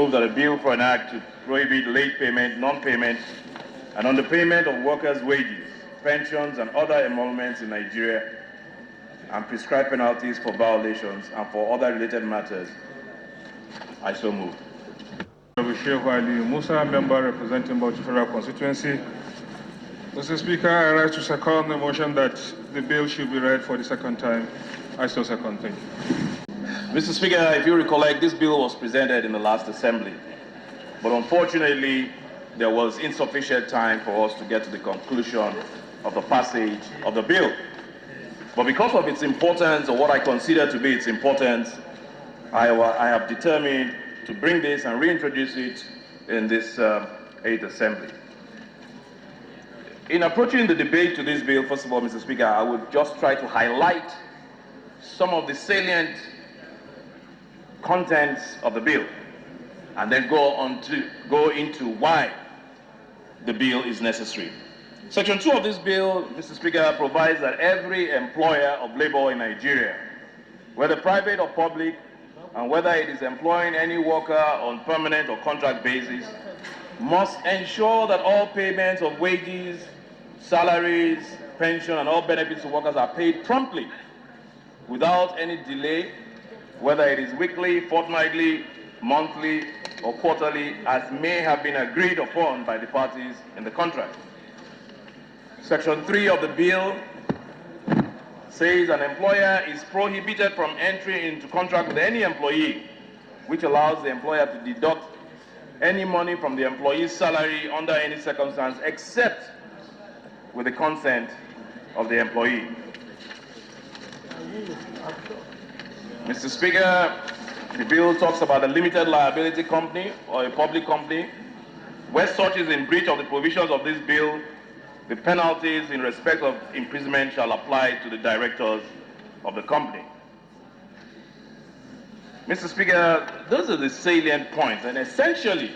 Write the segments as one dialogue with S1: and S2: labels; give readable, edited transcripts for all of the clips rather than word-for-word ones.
S1: Move that a bill for an act to prohibit late payment, non-payment, and underpayment of workers' wages, pensions, and other emoluments in Nigeria, and prescribe penalties for violations and for other related matters. I so move.
S2: Sheikh Ali Musa, member representing Bauchi Federal Constituency. Mr. Speaker, I rise to second the motion that the bill should be read for the second time. I so second. Thank you.
S1: Mr. Speaker, if you recollect, this bill was presented in the last assembly, but unfortunately, there was insufficient time for us to get to the conclusion of the passage of the bill. But because of its importance, or what I consider to be its importance, I have determined to bring this and reintroduce it in this 8th assembly. In approaching the debate to this bill, first of all, Mr. Speaker, I would just try to highlight some of the salient contents of the bill, and then go into why the bill is necessary. Section 2 of this bill, Mr. Speaker, provides that every employer of labor in Nigeria, whether private or public, and whether it is employing any worker on permanent or contract basis, must ensure that all payments of wages, salaries, pension, and all benefits to workers are paid promptly, without any delay, whether it is weekly, fortnightly, monthly, or quarterly, as may have been agreed upon by the parties in the contract. Section 3 of the bill says an employer is prohibited from entering into contract with any employee, which allows the employer to deduct any money from the employee's salary under any circumstance except with the consent of the employee. Mr. Speaker, the bill talks about a limited liability company or a public company. Where such is in breach of the provisions of this bill, the penalties in respect of imprisonment shall apply to the directors of the company. Mr. Speaker, those are the salient points, and essentially,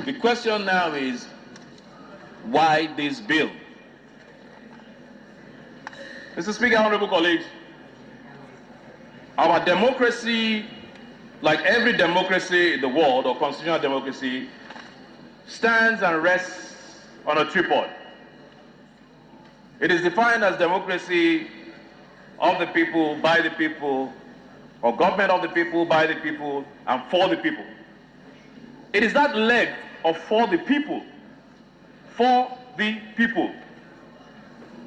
S1: the question now is, why this bill? Mr. Speaker, honorable colleagues, our democracy, like every democracy in the world, or constitutional democracy, stands and rests on a tripod. It is defined as democracy of the people, by the people, or government of the people, by the people, and for the people. It is that leg of for the people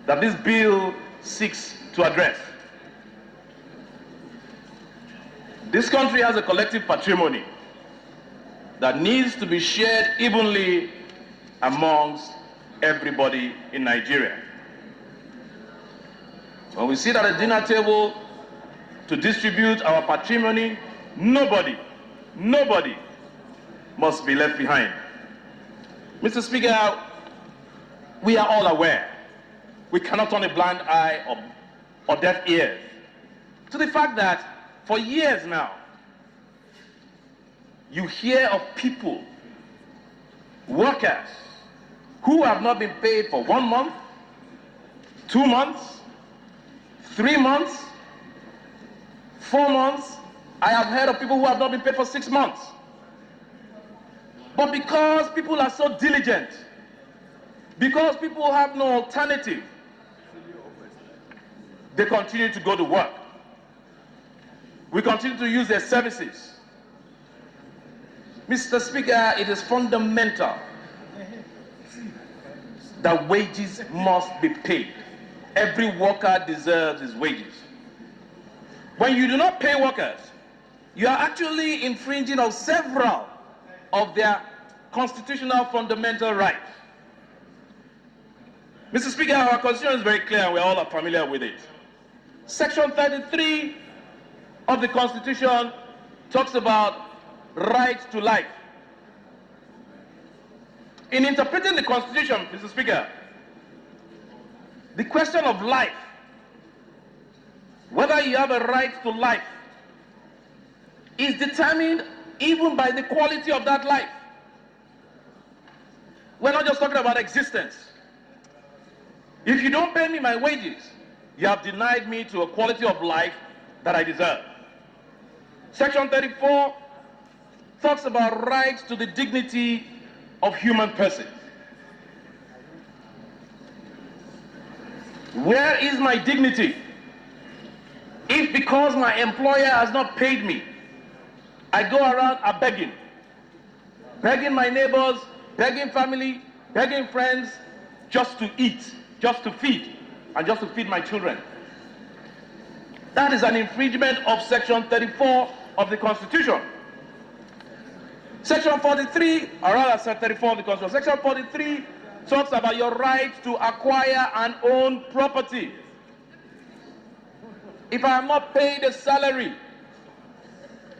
S1: that this bill seeks to address. This country has a collective patrimony that needs to be shared evenly amongst everybody in Nigeria. When we sit at a dinner table to distribute our patrimony, nobody must be left behind. Mr. Speaker, we are all aware, we cannot turn a blind eye or deaf ears to the fact that for years now, you hear of people, workers, who have not been paid for 1 month, 2 months, 3 months, 4 months. I have heard of people who have not been paid for 6 months. But because people are so diligent, because people have no alternative, they continue to go to work. We continue to use their services. Mr. Speaker, it is fundamental that wages must be paid. Every worker deserves his wages. When you do not pay workers, you are actually infringing on several of their constitutional fundamental rights. Mr. Speaker, our constitution is very clear and we all are familiar with it. Section 33 of the Constitution talks about right to life. In interpreting the Constitution, Mr. Speaker, the question of life, whether you have a right to life, is determined even by the quality of that life. We're not just talking about existence. If you don't pay me my wages, you have denied me to a quality of life that I deserve. Section 34 talks about rights to the dignity of human person. Where is my dignity? If because my employer has not paid me, I go around begging my neighbors, begging family, begging friends, just to eat, just to feed, and just to feed my children. That is an infringement of Section 34 of the Constitution. Section 43, or rather Section 34 of the Constitution, Section 43 talks about your right to acquire and own property. If I am not paid a salary,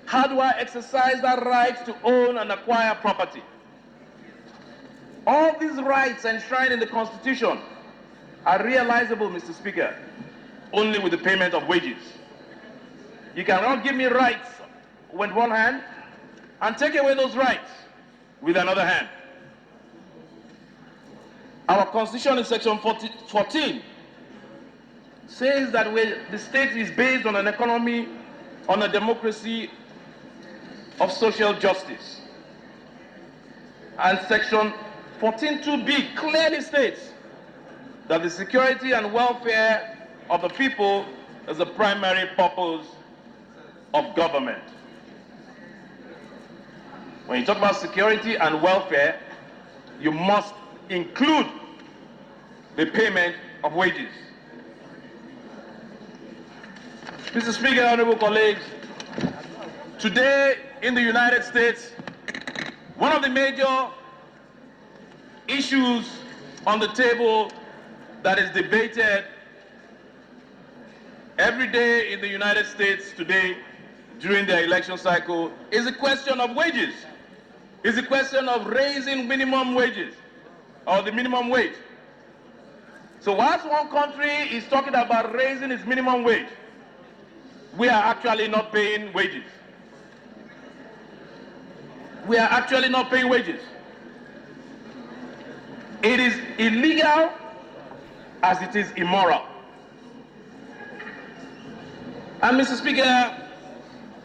S1: how do I exercise that right to own and acquire property? All these rights enshrined in the Constitution are realizable, Mr. Speaker, only with the payment of wages. You cannot give me rights with one hand and take away those rights with another hand. Our Constitution in Section 14 says that the state is based on an economy, on a democracy of social justice. And Section 14(2)(b) clearly states that the security and welfare of the people is the primary purpose of government. When you talk about security and welfare, you must include the payment of wages. Mr. Speaker, honorable colleagues, today in the United States, one of the major issues on the table that is debated every day in the United States today during the election cycle is the question of wages. Is the question of raising minimum wages or the minimum wage. So whilst one country is talking about raising its minimum wage, we are actually not paying wages. We are actually not paying wages. It is illegal as it is immoral. And Mr. Speaker,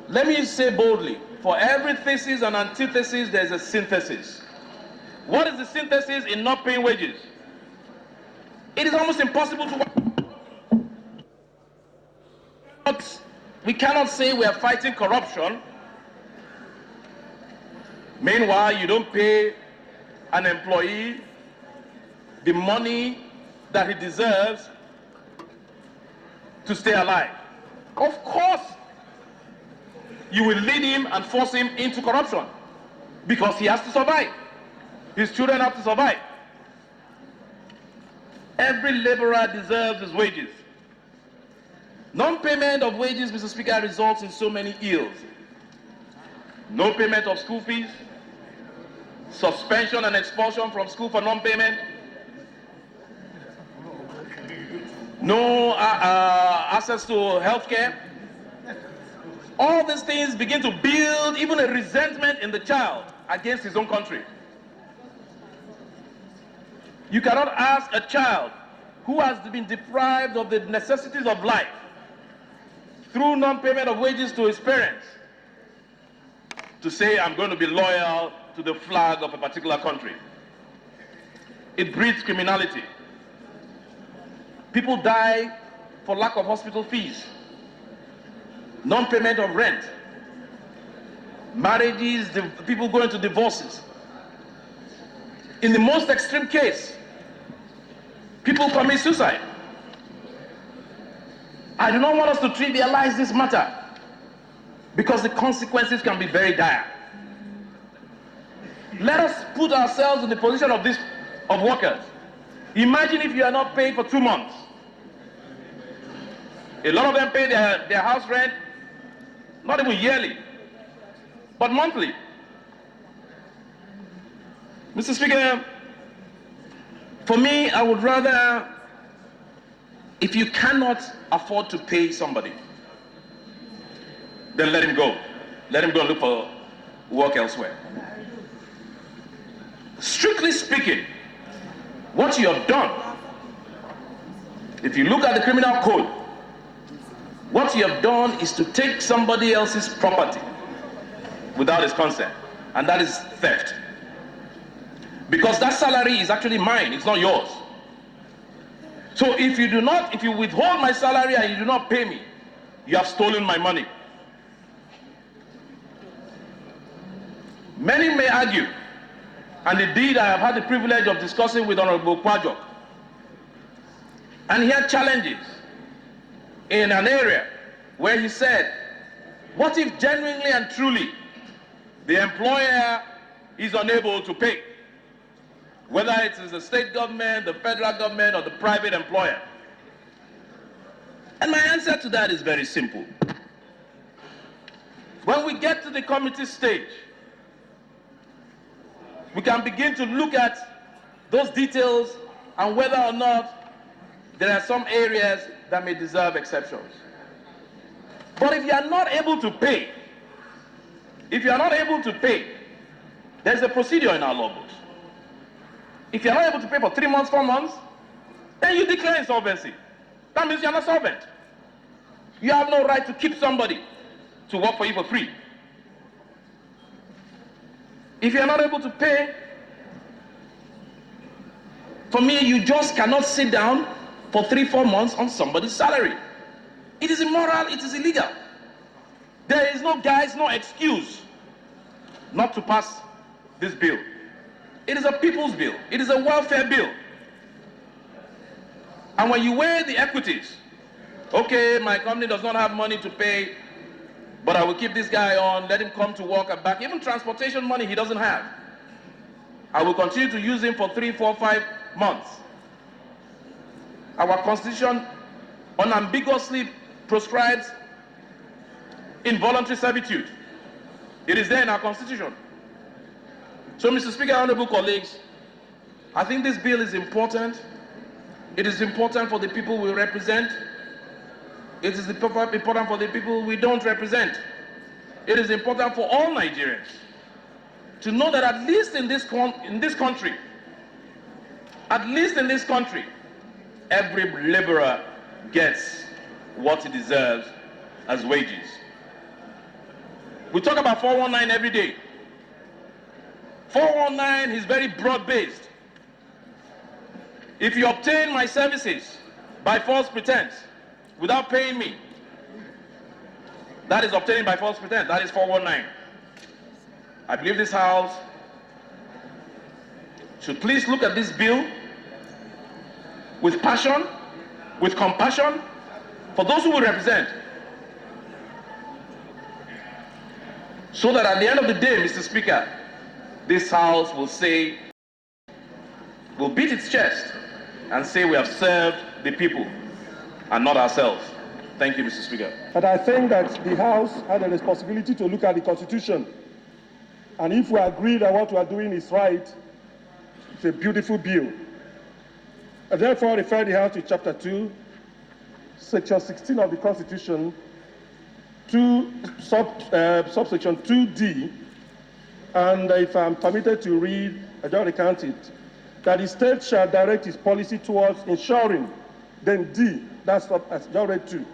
S1: let me say boldly, for every thesis and antithesis, there's a synthesis. What is the synthesis in not paying wages? It is almost impossible to... We cannot say we are fighting corruption. Meanwhile, you don't pay an employee the money that he deserves to stay alive. Of course, you will lead him and force him into corruption because he has to survive. His children have to survive. Every laborer deserves his wages. Non-payment of wages, Mr. Speaker, results in so many ills. No payment of school fees, suspension and expulsion from school for non-payment, no access to health care. All these things begin to build even a resentment in the child against his own country. You cannot ask a child who has been deprived of the necessities of life through non-payment of wages to his parents to say, I'm going to be loyal to the flag of a particular country. It breeds criminality. People die for lack of hospital fees, non-payment of rent, marriages, people go into divorces. In the most extreme case, people commit suicide. I do not want us to trivialize this matter because the consequences can be very dire. Let us put ourselves in the position of workers. Imagine if you are not paid for 2 months. A lot of them pay their house rent, not even yearly, but monthly. Mr. Speaker, for me, I would rather, if you cannot afford to pay somebody, then let him go. Let him go and look for work elsewhere. Strictly speaking, what you have done, if you look at the criminal code, what you have done is to take somebody else's property without his consent. and that is theft. Because that salary is actually mine, it's not yours. So if you withhold my salary and you do not pay me, you have stolen my money. Many may argue, and indeed I have had the privilege of discussing with Honorable Kwajok, and he had challenges in an area where he said, what if genuinely and truly the employer is unable to pay? Whether it is the state government, the federal government, or the private employer. And my answer to that is very simple. When we get to the committee stage, we can begin to look at those details and whether or not there are some areas that may deserve exceptions. But if you are not able to pay, there's a procedure in our law books. If you're not able to pay for 3 months, 4 months, then you declare insolvency. That means you're not solvent. You have no right to keep somebody to work for you for free. If you're not able to pay, for me, you just cannot sit down for 3-4 months on somebody's salary. It is immoral, it is illegal. There is no excuse not to pass this bill. It is a people's bill. It is a welfare bill. And when you weigh the equities, okay, my company does not have money to pay, but I will keep this guy on, let him come to work and back. Even transportation money he doesn't have. I will continue to use him for 3, 4, 5 months. Our Constitution unambiguously proscribes involuntary servitude. It is there in our Constitution. So, Mr. Speaker, honorable colleagues, I think this bill is important. It is important for the people we represent. It is important for the people we don't represent. It is important for all Nigerians to know that at least in this country, every laborer gets what he deserves as wages. We talk about 419 every day. 419 is very broad-based. If you obtain my services by false pretense without paying me, that is obtaining by false pretense. That is 419. I believe this House should please look at this bill with passion, with compassion for those who we represent. So that at the end of the day, Mr. Speaker, this House will beat its chest and say we have served the people and not ourselves. Thank you, Mr. Speaker.
S3: But I think that the House had a responsibility to look at the Constitution. And if we agree that what we are doing is right, it's a beautiful bill. I therefore refer the House to Chapter 2, Section 16 of the Constitution, subsection 2D, and if I'm permitted to read, I don't recount it, that the state shall direct its policy towards ensuring, then D, that's what I just read 2,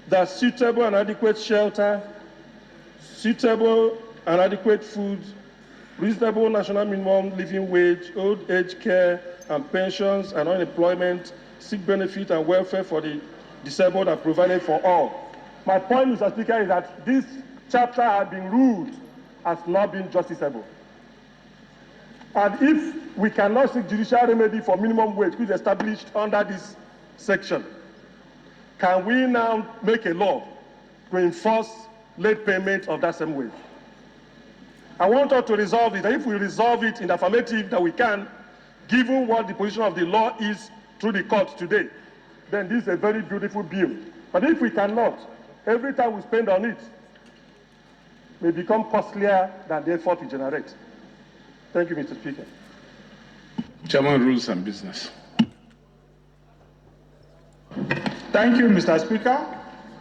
S3: that suitable and adequate shelter, suitable and adequate food, reasonable national minimum living wage, old age care and pensions and unemployment, sick benefit and welfare for the disabled are provided for all. My point, Mr. Speaker, is that this chapter has been ruled as not being justiciable. And if we cannot seek judicial remedy for minimum wage, which is established under this section, can we now make a law to enforce late payment of that same wage? I want us to resolve it. And if we resolve it in the affirmative that we can, given what the position of the law is through the court today, then this is a very beautiful bill. But if we cannot, every time we spend on it may become costlier than the effort we generate. Thank you, Mr. Speaker.
S4: Chairman, Rules and Business.
S5: Thank you, Mr. Speaker.